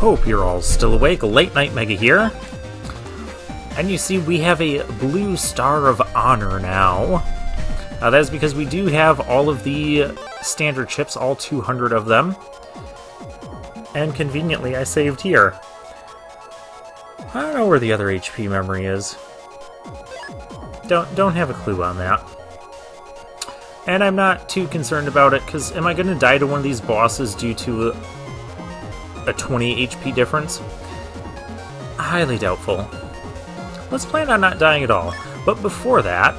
Hope you're all still awake. Late Night Mega here. And you see we have a blue Star of Honor now. That is because we do have all of the standard chips, all 200 of them. And conveniently I saved here. I don't know where the other HP memory is. Don't have a clue on that. And I'm not too concerned about it, because am I going to die to one of these bosses due to a 20 HP difference? Highly doubtful. Let's plan on not dying at all. But before that,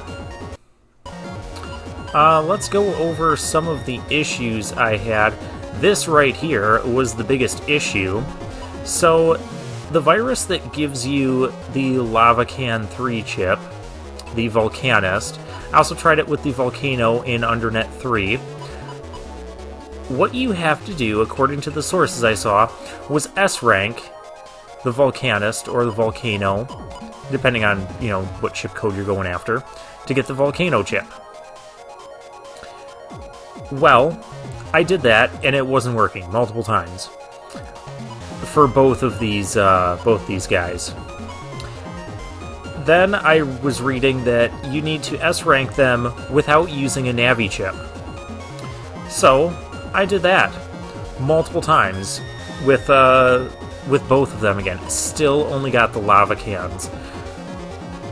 let's go over some of the issues I had. This right here was the biggest issue. So, the virus that gives you the Lava Can 3 chip, the Volcanist, I also tried it with the Volcano in Undernet 3. What you have to do, according to the sources I saw, was S-rank the Volcanist or the Volcano, depending on, what chip code you're going after, to get the Volcano chip. Well, I did that, and it wasn't working multiple times for both these guys. Then I was reading that you need to S-rank them without using a Navi chip. So I did that multiple times with both of them again. Still only got the lava cans.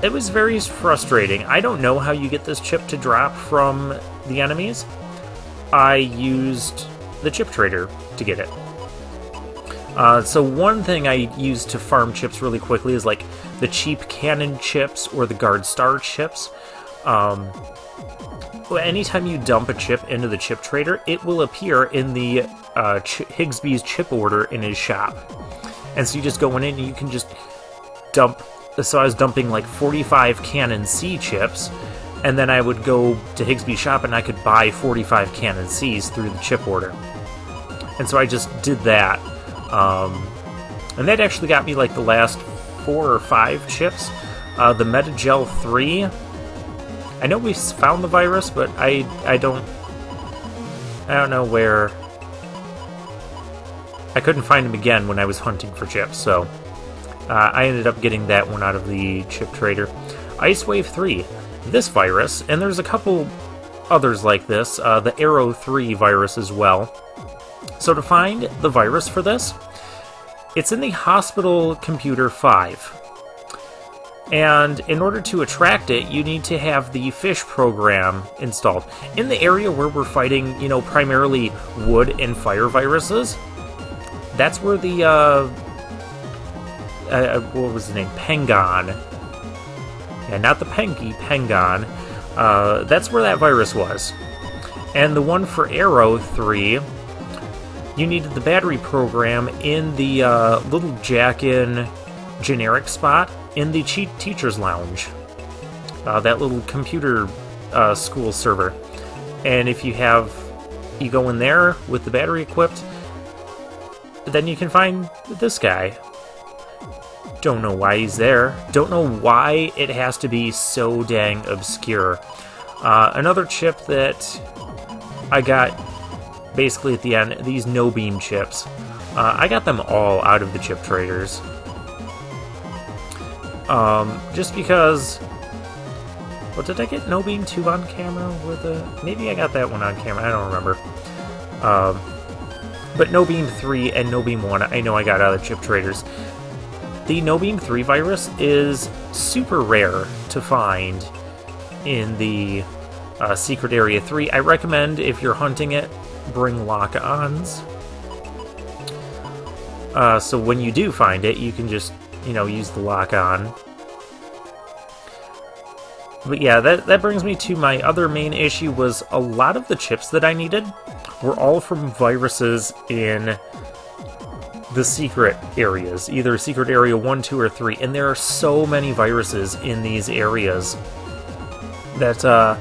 It was very frustrating. I don't know how you get this chip to drop from the enemies. I used the chip trader to get it. So one thing I used to farm chips really quickly is like the cheap cannon chips or the guard star chips. Anytime you dump a chip into the chip trader, it will appear in the Higsby's chip order in his shop. And so you just go in and you can just dump. So I was dumping like 45 Cannon C chips, and then I would go to Higsby's shop and I could buy 45 Cannon Cs through the chip order. And so I just did that. And that actually got me like the last 4 or 5 chips. The Metagel 3, I know we found the virus, but I don't know where. I couldn't find him again when I was hunting for chips, so I ended up getting that one out of the chip trader. Ice Wave 3, this virus, and there's a couple others like this, the Arrow 3 virus as well. So to find the virus for this, it's in the Hospital Computer 5. And in order to attract it, you need to have the fish program installed. In the area where we're fighting, primarily wood and fire viruses, that's where the, what was the name? Pengon. Yeah, not the Pengy, Pengon. That's where that virus was. And the one for Arrow 3, you needed the battery program in the little jack-in generic spot in the teacher's lounge. That little computer school server. And if you go in there with the battery equipped, then you can find this guy. Don't know why he's there. Don't know why it has to be so dang obscure. Another chip that I got basically at the end, these no-beam chips. I got them all out of the chip traders. Just because. What did I get? No Beam 2 on camera with a. Maybe I got that one on camera. I don't remember. But No Beam 3 and No Beam 1, I know I got out of the chip traders. The No Beam 3 virus is super rare to find in the Secret Area 3. I recommend, if you're hunting it, bring lock-ons. So when you do find it, you can just use the lock-on. But yeah, that brings me to my other main issue. Was a lot of the chips that I needed were all from viruses in the secret areas, either Secret Area 1, 2, or 3, and there are so many viruses in these areas that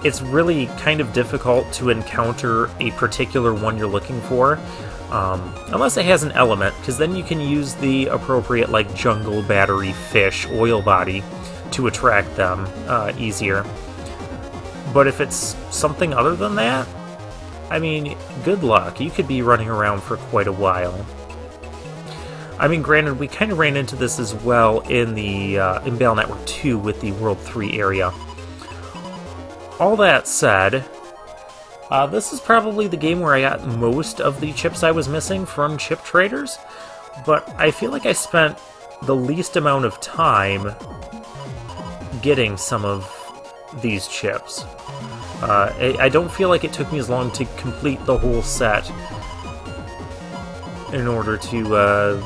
it's really kind of difficult to encounter a particular one you're looking for. Unless it has an element, because then you can use the appropriate, like, jungle, battery, fish, oil body to attract them easier. But if it's something other than that, I mean, good luck. You could be running around for quite a while. I mean, granted, we kind of ran into this as well in the in Battle Network 2 with the World 3 area. All that said, this is probably the game where I got most of the chips I was missing from chip traders, but I feel like I spent the least amount of time getting some of these chips. I don't feel like it took me as long to complete the whole set in order to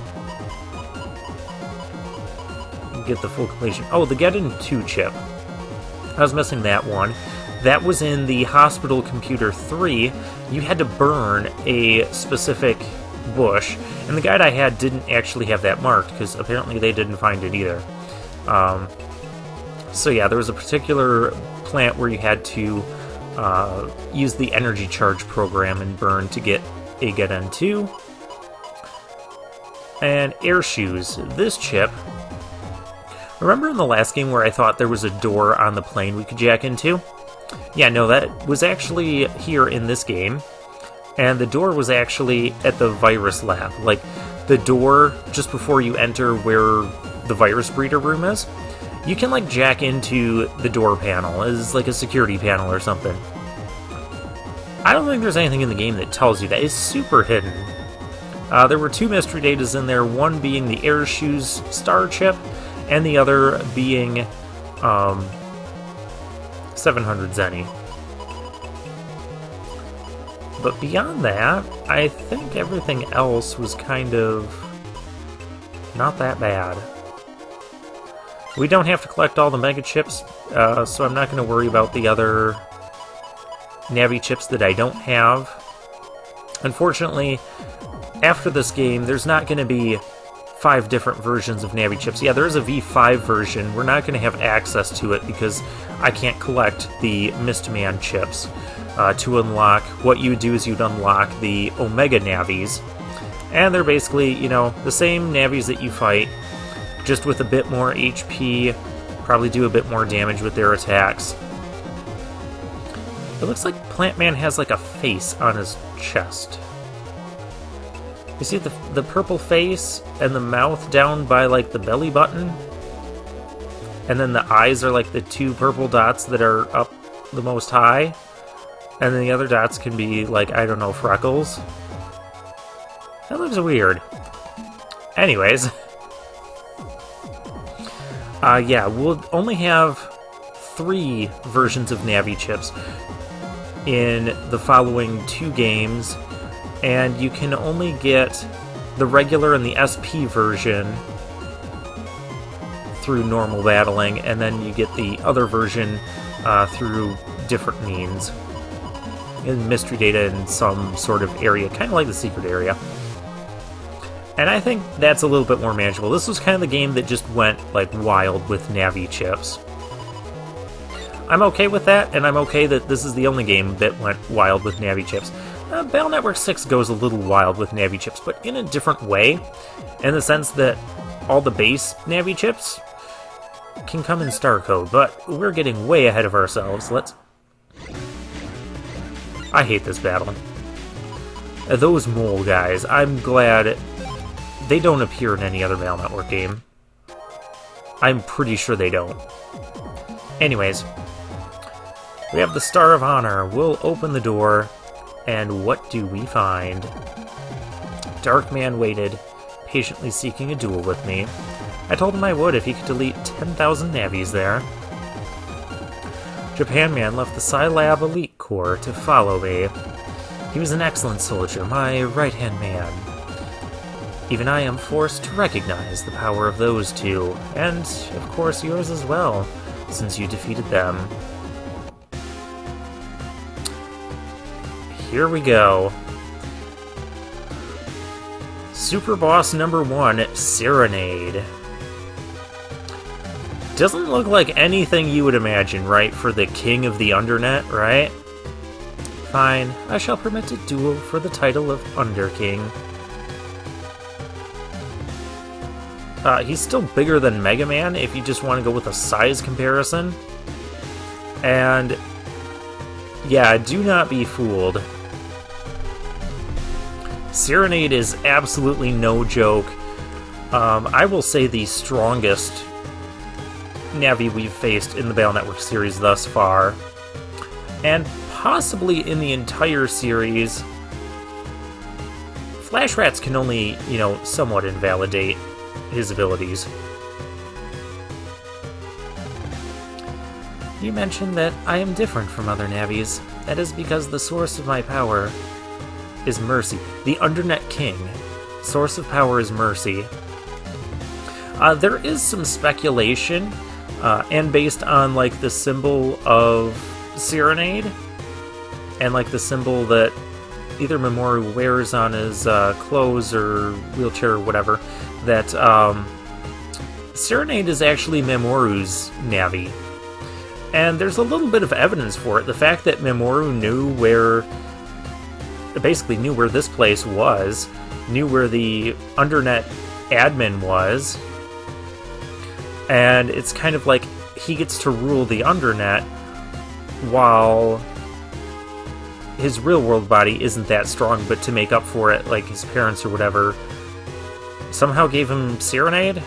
get the full completion. Oh, the Get In 2 chip. I was missing that one. That was in the Hospital Computer 3. You had to burn a specific bush, and the guide I had didn't actually have that marked, because apparently they didn't find it either. So yeah, there was a particular plant where you had to use the energy charge program and burn to get a Get In 2. And air shoes. This chip... Remember in the last game where I thought there was a door on the plane we could jack into? Yeah, no, that was actually here in this game. And the door was actually at the virus lab. Like, the door just before you enter where the virus breeder room is. You can, like, jack into the door panel as, like, a security panel or something. I don't think there's anything in the game that tells you that. It's super hidden. There were 2 mystery datas in there, one being the Air Shoes Star chip, and the other being 700 Zenny. But beyond that, I think everything else was kind of not that bad. We don't have to collect all the Mega Chips, so I'm not going to worry about the other Navi chips that I don't have. Unfortunately, after this game, there's not going to be 5 different versions of Navi chips. Yeah, there is a V5 version. We're not going to have access to it because I can't collect the Mistman chips. To unlock, what you would do is you'd unlock the Omega Navis. And they're basically, you know, the same Navis that you fight, just with a bit more HP, probably do a bit more damage with their attacks. It looks like Plant Man has like a face on his chest. You see the purple face and the mouth down by like the belly button? And then the eyes are like the 2 purple dots that are up the most high. And then the other dots can be like, I don't know, freckles. That looks weird. Anyways. Yeah, we'll only have 3 versions of Navi chips in the following 2 games. And you can only get the regular and the SP version through normal battling, and then you get the other version through different means. In mystery data in some sort of area, kind of like the secret area. And I think that's a little bit more manageable. This was kind of the game that just went like wild with Navi chips. I'm okay with that, and I'm okay that this is the only game that went wild with Navi chips. Battle Network 6 goes a little wild with Navi chips, but in a different way, in the sense that all the base Navi chips can come in star code, but we're getting way ahead of ourselves. I hate this battle. Those mole guys, I'm glad they don't appear in any other Battle Network game. I'm pretty sure they don't. Anyways, we have the Star of Honor. We'll open the door. And what do we find? Darkman waited, patiently seeking a duel with me. I told him I would if he could delete 10,000 Navis there. Japan Man left the Scilab Elite Corps to follow me. He was an excellent soldier, my right-hand man. Even I am forced to recognize the power of those 2, and, of course, yours as well, since you defeated them. Here we go. Super Boss number 1, Serenade. Doesn't look like anything you would imagine, right, for the king of the Undernet, right? Fine, I shall permit a duel for the title of Underking. He's still bigger than Mega Man if you just want to go with a size comparison. And yeah, do not be fooled. Serenade is absolutely no joke. I will say the strongest Navi we've faced in the Battle Network series thus far, and possibly in the entire series. Flash Rats can only, somewhat invalidate his abilities. You mentioned that I am different from other Navis. That is because the source of my power is Mercy. The Undernet King. Source of power is Mercy. There is some speculation, and based on, like, the symbol of Serenade, and, like, the symbol that either Mamoru wears on his clothes or wheelchair or whatever, that Serenade is actually Mamoru's Navi. And there's a little bit of evidence for it. The fact that Mamoru basically knew where this place was, knew where the Undernet admin was, and it's kind of like he gets to rule the Undernet while his real-world body isn't that strong, but to make up for it, like his parents or whatever somehow gave him Serenade?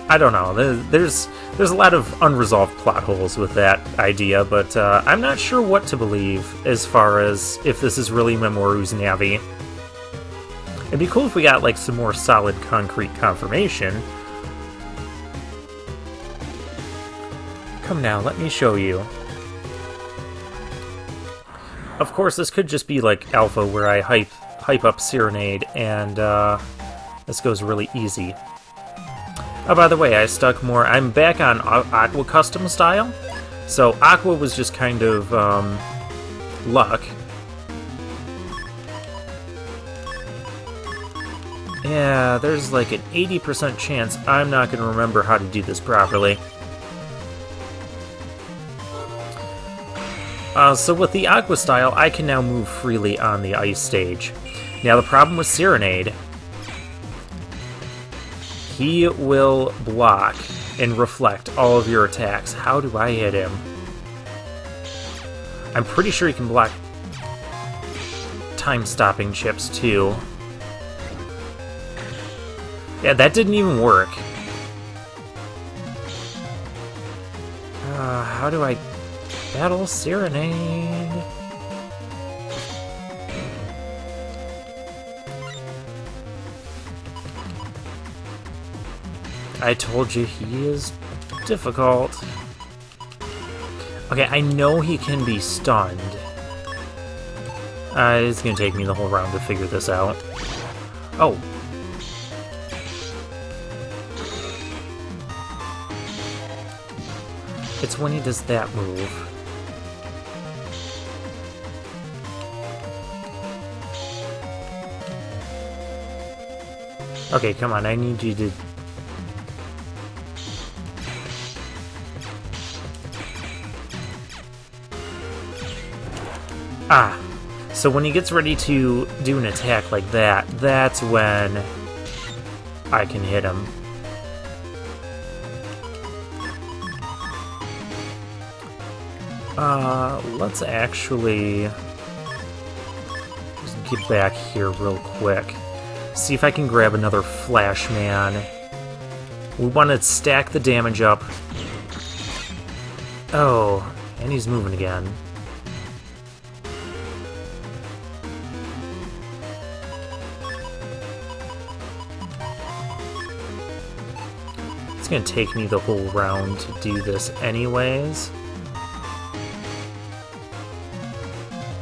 I don't know. There's a lot of unresolved plot holes with that idea, but I'm not sure what to believe as far as if this is really Mamoru's Navi. It'd be cool if we got, like, some more solid, concrete confirmation. Come now, let me show you. Of course, this could just be like Alpha, where I hype up Serenade, and this goes really easy. Oh, by the way, I'm back on Aqua Custom style, so Aqua was just kind of luck. Yeah, there's like an 80% chance I'm not going to remember how to do this properly. So with the Aqua style, I can now move freely on the ice stage. Now the problem with Serenade, he will block and reflect all of your attacks. How do I hit him? I'm pretty sure he can block time-stopping chips too. Yeah, that didn't even work. How do I battle Serenade? I told you he is difficult. Okay, I know he can be stunned. It's gonna take me the whole round to figure this out. Oh. It's when he does that move. Okay, come on, I need you to... Ah! So when he gets ready to do an attack like that, that's when I can hit him. Let's actually just get back here real quick. See if I can grab another Flash Man. We want to stack the damage up. Oh, and he's moving again. It's gonna take me the whole round to do this anyways.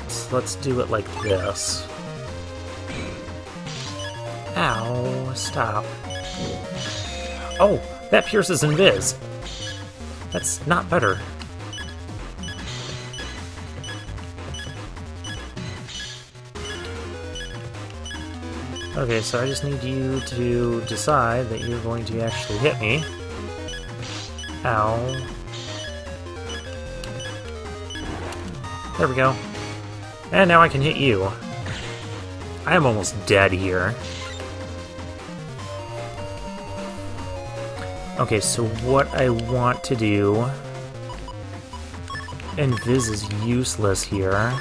So let's do it like this. Ow, stop. Oh, that pierces invis. That's not better. Okay, so I just need you to decide that you're going to actually hit me. Ow. There we go. And now I can hit you. I am almost dead here. Okay, so what I want to do... Invis is useless here.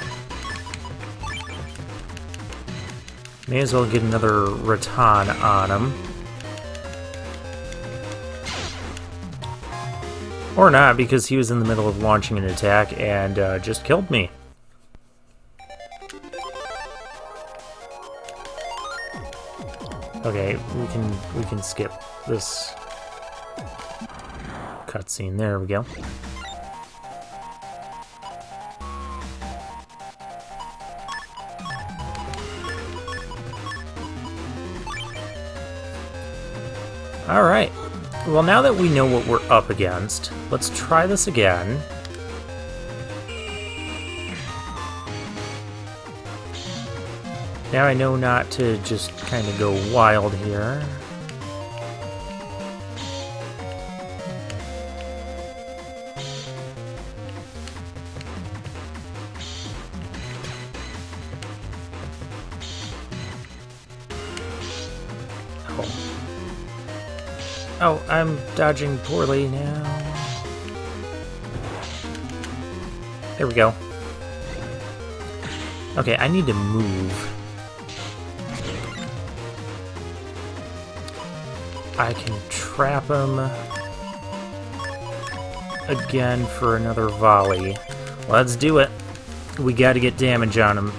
May as well get another Rattan on him. Or not, because he was in the middle of launching an attack and just killed me. Okay, we can skip this cutscene. There we go. Alright. Well, now that we know what we're up against, let's try this again. Now I know not to just kind of go wild here. Oh, I'm dodging poorly now. There we go. Okay, I need to move. I can trap him again for another volley. Let's do it. We gotta get damage on him.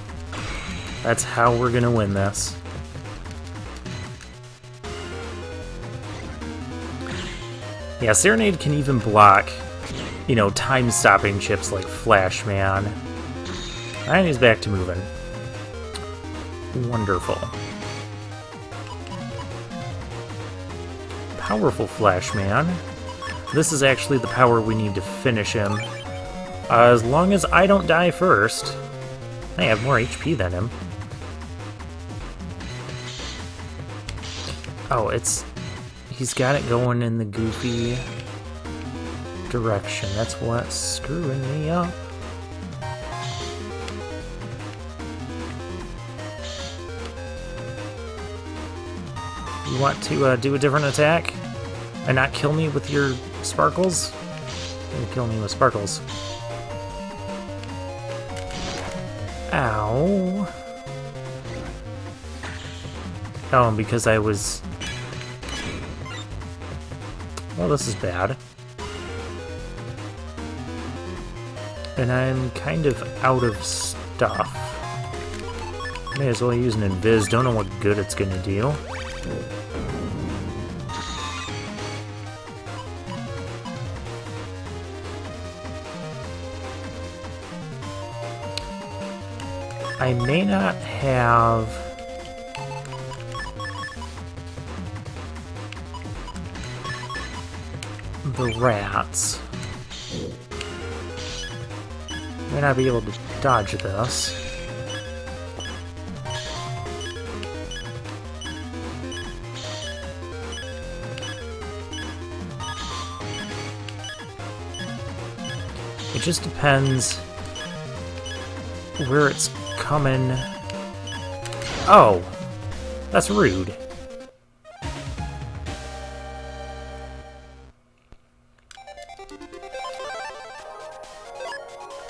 That's how we're gonna win this. Yeah, Serenade can even block, you know, time-stopping chips like Flash Man. And he's back to moving. Wonderful. Powerful Flash Man. This is actually the power we need to finish him. As long as I don't die first. I have more HP than him. Oh, he's got it going in the goofy direction. That's what's screwing me up. You want to do a different attack? And not kill me with your sparkles? You're gonna kill me with sparkles. Ow. Oh, and because I was... Well, this is bad. And I'm kind of out of stuff. May as well use an invis. Don't know what good it's gonna do. I may not have... the rats. May not be able to dodge this. It just depends where it's coming. Oh, that's rude.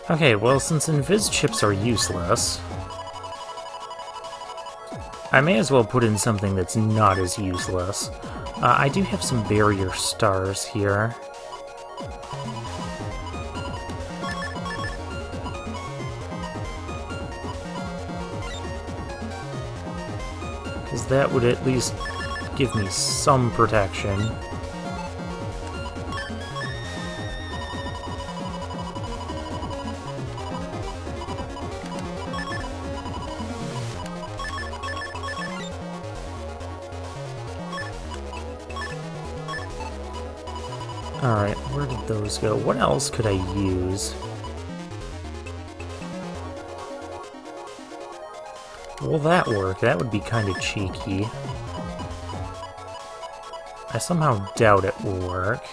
Okay, well, since invis chips are useless, I may as well put in something that's not as useless. I do have some barrier stars here. Because that would at least give me some protection. Alright, where did those go? What else could I use? Will that work? That would be kind of cheeky. I somehow doubt it will work.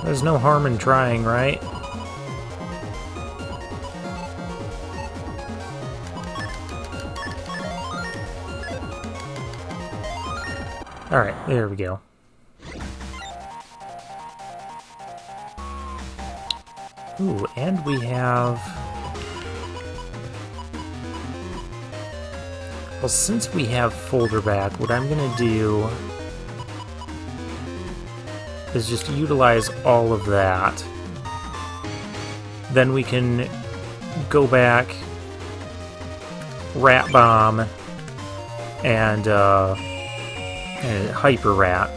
There's no harm in trying, right? Alright, there we go. Ooh, and we have... Well, since we have folder back, what I'm gonna do is just utilize all of that. Then we can go back, Rat Bomb, and Hyper Rat.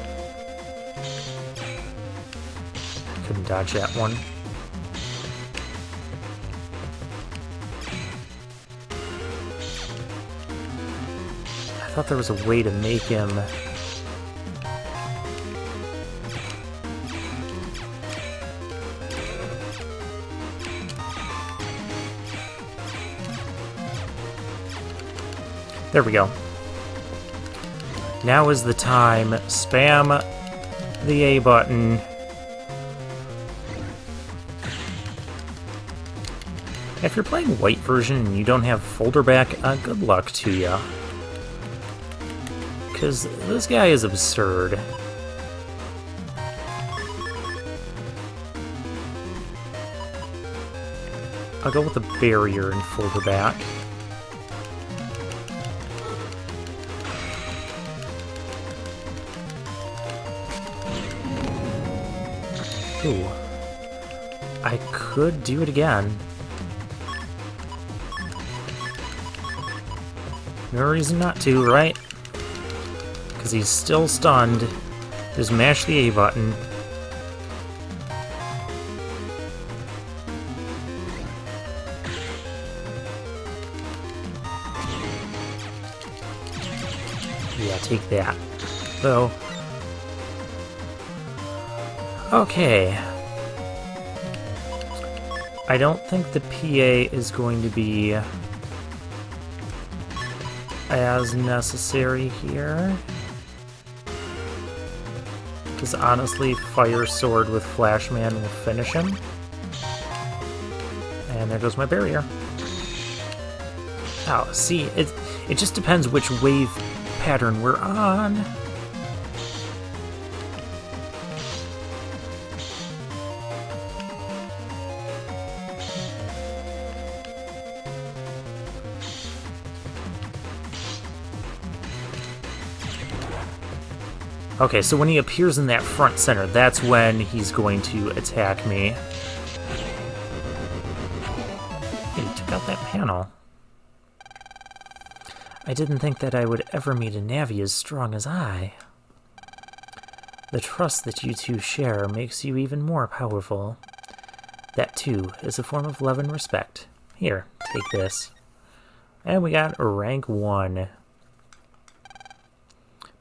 Couldn't dodge that one. I thought there was a way to make him... There we go. Now is the time. Spam the A button. If you're playing white version and you don't have folder back, good luck to ya. Because this guy is absurd. I'll go with the barrier and folder back. Ooh. I could do it again. No reason not to, right? Because he's still stunned. Just mash the A button. Yeah, take that. So... Okay. I don't think the PA is going to be as necessary here. Because honestly, Fire Sword with Flashman will finish him. And there goes my barrier. Oh, see, it just depends which wave pattern we're on. Okay, so when he appears in that front center, that's when he's going to attack me. Hey, he took out that panel. I didn't think that I would ever meet a Navi as strong as I. The trust that you two share makes you even more powerful. That, too, is a form of love and respect. Here, take this. And we got a rank 1.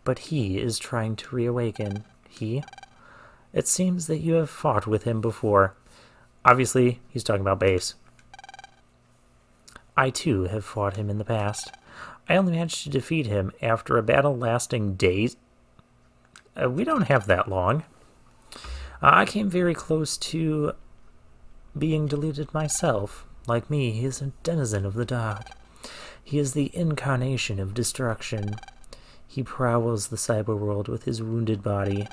But he is trying to reawaken. He? It seems that you have fought with him before. Obviously, he's talking about Bass. I, too, have fought him in the past. I only managed to defeat him after a battle lasting days. We don't have that long. I came very close to being deleted myself. Like me, he is a denizen of the dark. He is the incarnation of destruction. He prowls the cyber world with his wounded body,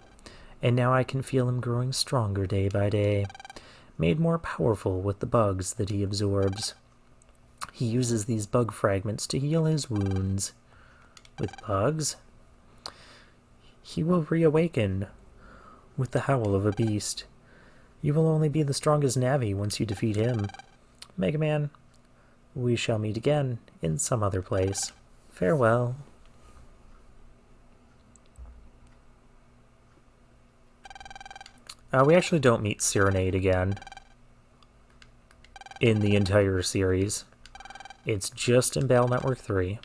and now I can feel him growing stronger day by day, made more powerful with the bugs that he absorbs. He uses these bug fragments to heal his wounds. With bugs, he will reawaken with the howl of a beast. You will only be the strongest Navi once you defeat him. Mega Man, we shall meet again in some other place. Farewell. We actually don't meet Serenade again in the entire series. It's just in Battle Network 3.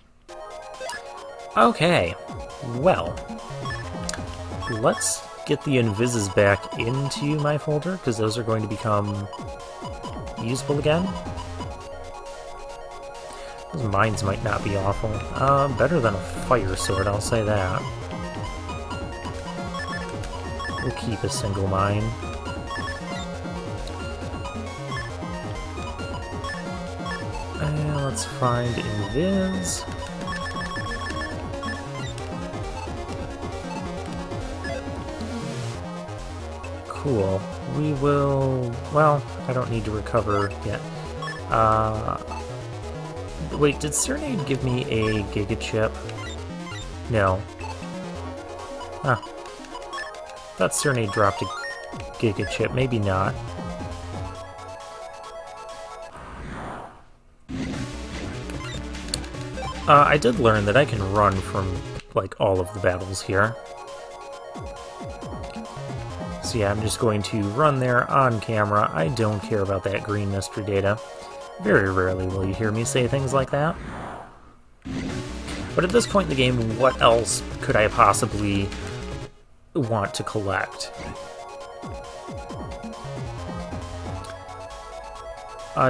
Okay, well, let's get the Invises back into my folder, because those are going to become usable again. Those mines might not be awful. Better than a Fire Sword, I'll say that. We'll keep a single mine. And let's find Invis. Cool. We will... Well, I don't need to recover yet. Wait, did Serenade give me a Giga Chip? No. Huh. Thought Serenade dropped a Giga Chip. Maybe not. I did learn that I can run from, like, all of the battles here. So yeah, I'm just going to run there on camera. I don't care about that green mystery data. Very rarely will you hear me say things like that. But at this point in the game, what else could I possibly want to collect?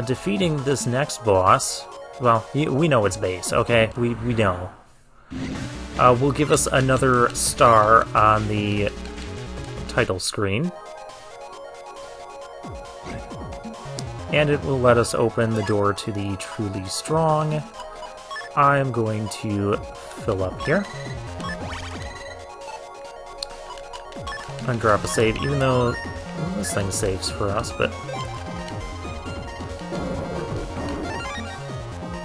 Defeating this next boss, well, we know it's base, okay? We know. Will give us another star on the title screen. And it will let us open the door to the truly strong. I'm going to fill up here. And drop a save, even though this thing saves for us, but...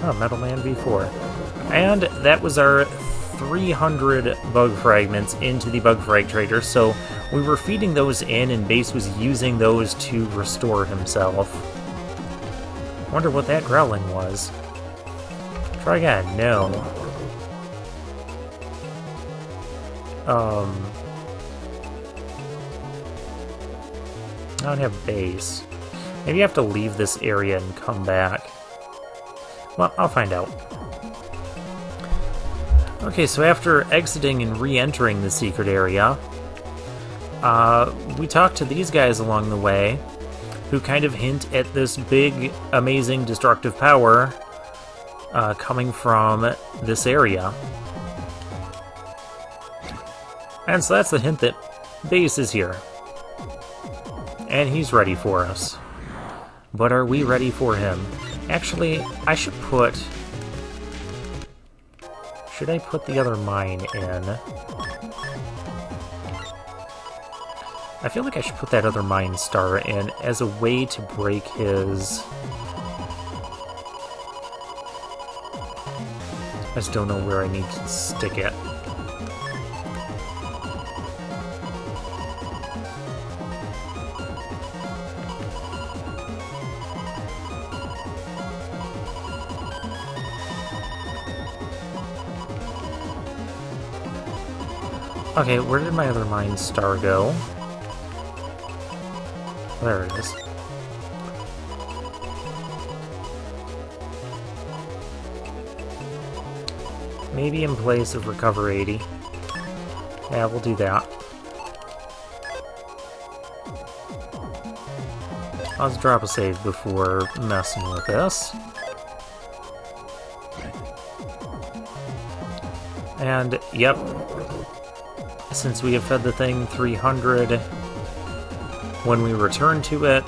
Oh, Metal Man V4. And that was our 300 bug fragments into the bug frag trader, so we were feeding those in, and Bass was using those to restore himself. Wonder what that growling was. Try again. No. I don't have Bass. Maybe you have to leave this area and come back. Well, I'll find out. Okay, so after exiting and re-entering the secret area, we talked to these guys along the way, who kind of hint at this big, amazing, destructive power coming from this area. And so that's the hint that Bass is here. And he's ready for us. But are we ready for him? Actually, I should put... Should I put the other mine in? I feel like I should put that other mine star in as a way to break his... I just don't know where I need to stick it. Okay, where did my other mine star go? There it is. Maybe in place of Recover 80. Yeah, we'll do that. Let's drop a save before messing with this. And, yep. Since we have fed the thing 300, when we return to it,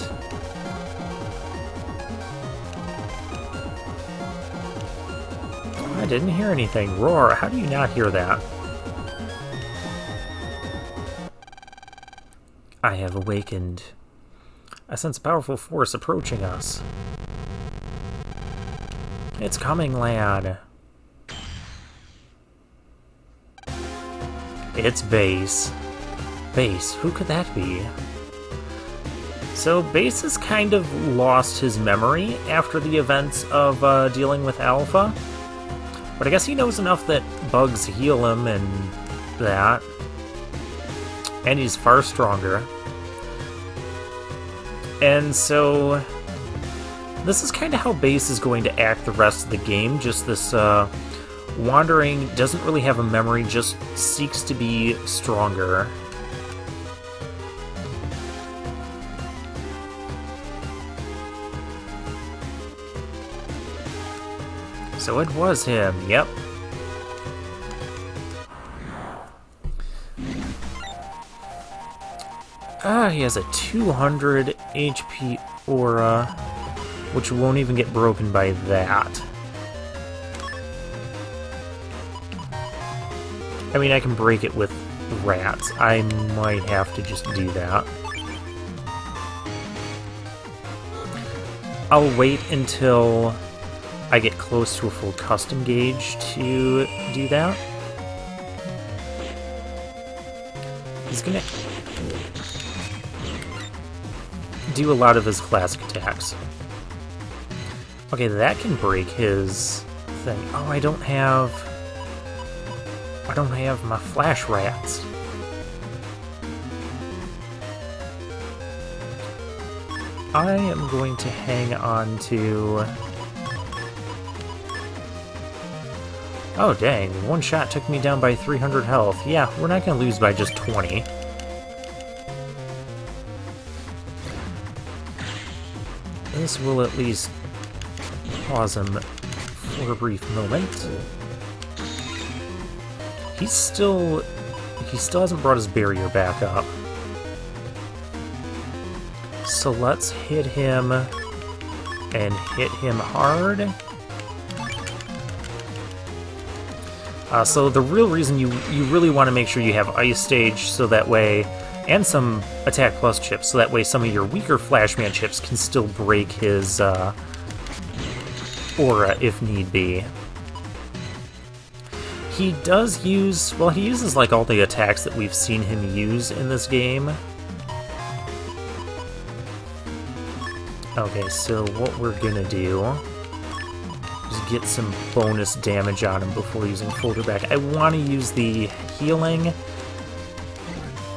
I didn't hear anything. Roar, how do you not hear that? I have awakened. I sense a powerful force approaching us. It's coming, lad. It's Bass. Bass, who could that be? So Bass has kind of lost his memory after the events of dealing with Alpha. But I guess he knows enough that bugs heal him and that. And he's far stronger. And so this is kind of how Bass is going to act the rest of the game. Just this wandering, doesn't really have a memory, just seeks to be stronger. So it was him, yep. He has a 200 HP aura, which won't even get broken by that. I mean, I can break it with rats. I might have to just do that. I'll wait until I get close to a full custom gauge to do that. He's gonna do a lot of his classic attacks. Okay, that can break his thing. Oh, I don't have my flash rats. I am going to hang on to... Oh dang, one shot took me down by 300 health. Yeah, we're not going to lose by just 20. This will at least pause him for a brief moment. He still hasn't brought his barrier back up. So let's hit him and hit him hard. So the real reason you really want to make sure you have Ice Stage so that way, and some Attack Plus chips, so that way some of your weaker Flashman chips can still break his aura if need be. He does use, well, he uses like all the attacks that we've seen him use in this game. Okay, so what we're gonna do is get some bonus damage on him before using Folder Back. I want to use the healing,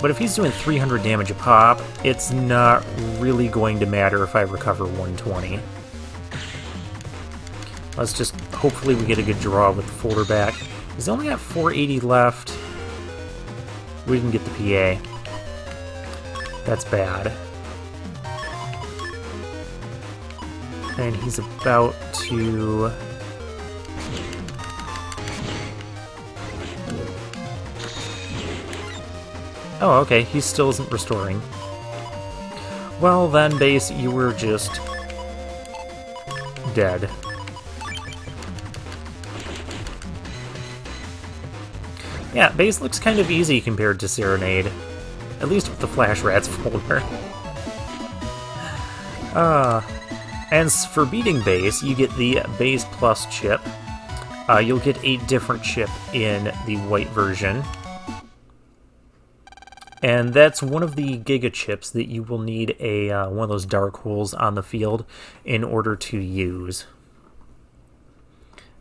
but if he's doing 300 damage a pop, it's not really going to matter if I recover 120. Let's just, hopefully we get a good draw with the Folder Back. He's only got 480 left. We didn't get the PA. That's bad. And he's about to... Oh, okay, he still isn't restoring. Well then, Base, you were just... dead. Yeah, Base looks kind of easy compared to Serenade. At least with the Flash Rats folder. And for beating Base, you get the Base Plus chip. You'll get a different chip in the white version. And that's one of the Giga chips that you will need a one of those dark holes on the field in order to use.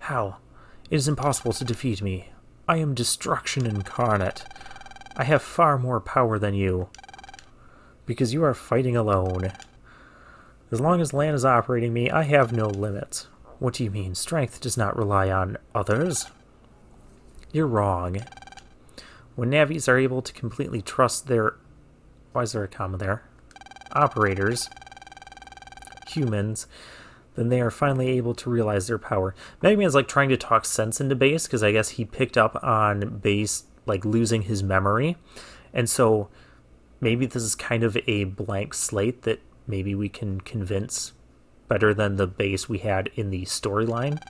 How? It is impossible to defeat me. I am destruction incarnate. I have far more power than you. Because you are fighting alone. As long as Lan is operating me, I have no limits. What do you mean? Strength does not rely on others? You're wrong. When Navis are able to completely trust their... Why is there a comma there? Operators. Humans. Then they are finally able to realize their power. Mega Man's like trying to talk sense into Base, because I guess he picked up on Base like losing his memory. And so maybe this is kind of a blank slate that maybe we can convince better than the Base we had in the storyline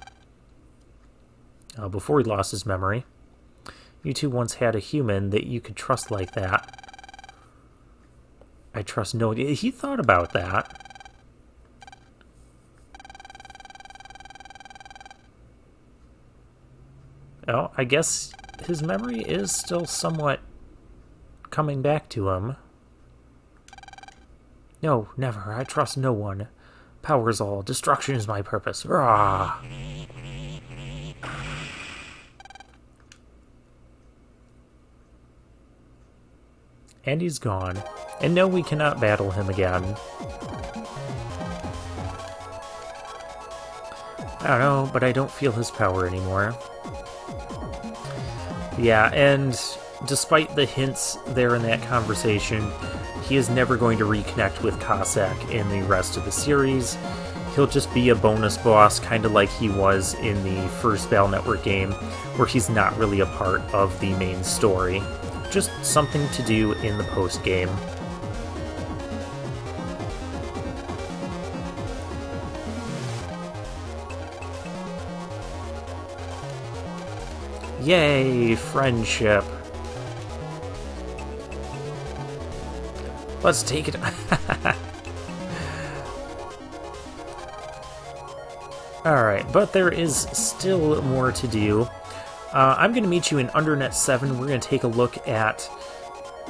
before he lost his memory. You two once had a human that you could trust like that. I trust no... He thought about that. Oh, I guess his memory is still somewhat coming back to him. No, never. I trust no one. Power is all. Destruction is my purpose. Rah! And he's gone. And no, we cannot battle him again. I don't know, but I don't feel his power anymore. Yeah, and despite the hints there in that conversation, he is never going to reconnect with Cossack in the rest of the series. He'll just be a bonus boss, kind of like he was in the first Battle Network game, where he's not really a part of the main story. Just something to do in the post-game. Yay, friendship. Let's take it. Alright, but there is still more to do. I'm going to meet you in Undernet 7. We're going to take a look at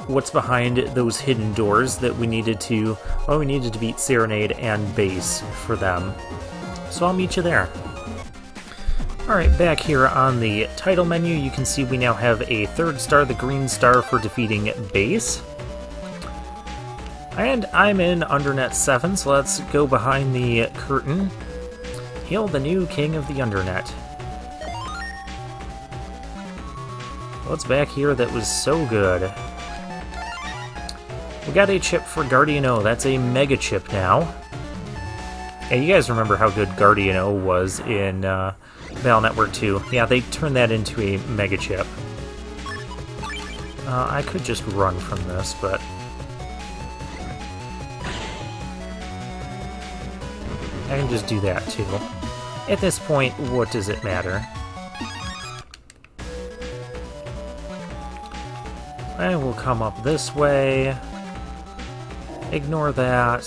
what's behind those hidden doors that we needed to... Well, we needed to beat Serenade and Bass for them. So I'll meet you there. Alright, back here on the title menu, you can see we now have a 3rd star, the green star, for defeating Bass. And I'm in Undernet 7, so let's go behind the curtain. Hail the new king of the Undernet. What's back here that was so good? We got a chip for Guardian O. That's a mega chip now. And you guys remember how good Guardian O was in Battle Network 2. Yeah, they turned that into a mega chip. I could just run from this, but... I can just do that, too. At this point, what does it matter? And we'll come up this way. Ignore that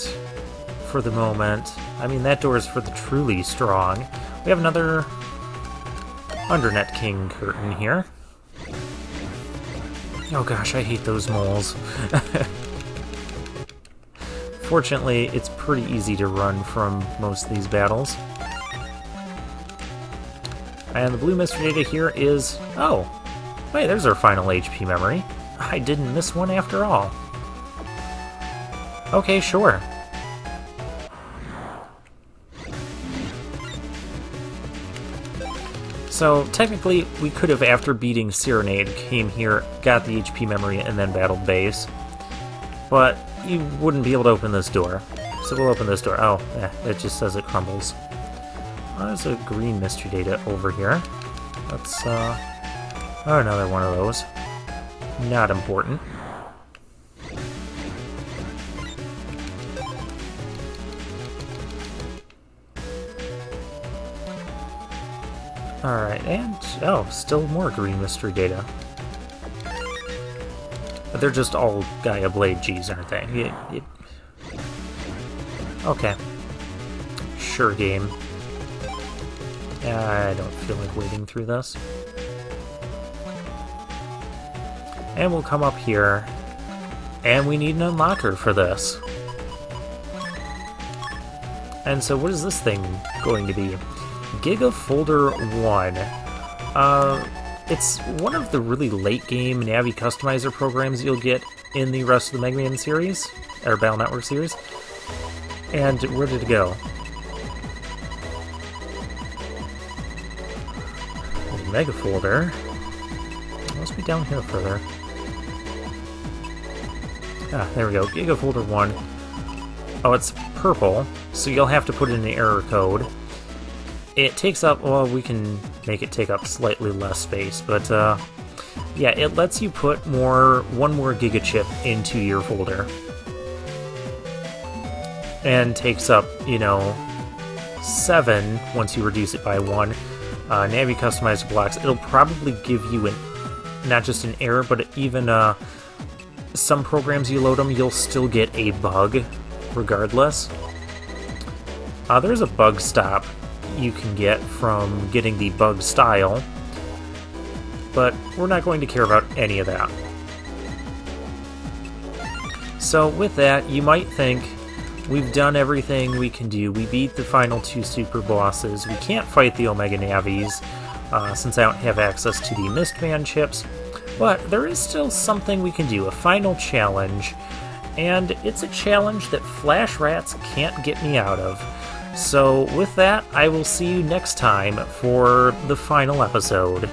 for the moment. I mean, that door is for the truly strong. We have another Undernet King curtain here. Oh gosh, I hate those moles. Fortunately, it's pretty easy to run from most of these battles. And the blue mystery data here is... Oh! Wait, there's our final HP memory. I didn't miss one after all. Okay, sure. So, technically, we could have, after beating Serenade, came here, got the HP memory, and then battled Bass. But you wouldn't be able to open this door. So we'll open this door. Oh, it just says it crumbles. Oh, there's a green mystery data over here. Let's, oh, another one of those. Not important. Alright, and... oh, still more green mystery data. But they're just all Gaia Blade Gs, aren't they? Okay. Sure, game. I don't feel like wading through this. And we'll come up here, and we need an unlocker for this. And so what is this thing going to be? Giga Folder 1. It's one of the really late-game Navi customizer programs you'll get in the rest of the Mega Man series, or Battle Network series. And where did it go? Mega Folder. It must be down here further. Ah, there we go. Giga Folder 1. Oh, it's purple, so you'll have to put in an error code. It takes up, well, we can make it take up slightly less space, but yeah, it lets you put one more Giga chip into your folder. And takes up, 7 once you reduce it by 1. Navi customizer blocks. It'll probably give you not just an error, but even some programs you load them, you'll still get a bug regardless. There's a bug stop you can get from getting the bug style, but we're not going to care about any of that. So with that, you might think, we've done everything we can do. We beat the final 2 super bosses. We can't fight the Omega Navis, since I don't have access to the Mistman chips, but there is still something we can do, a final challenge, and it's a challenge that Flash Rats can't get me out of. So with that, I will see you next time for the final episode.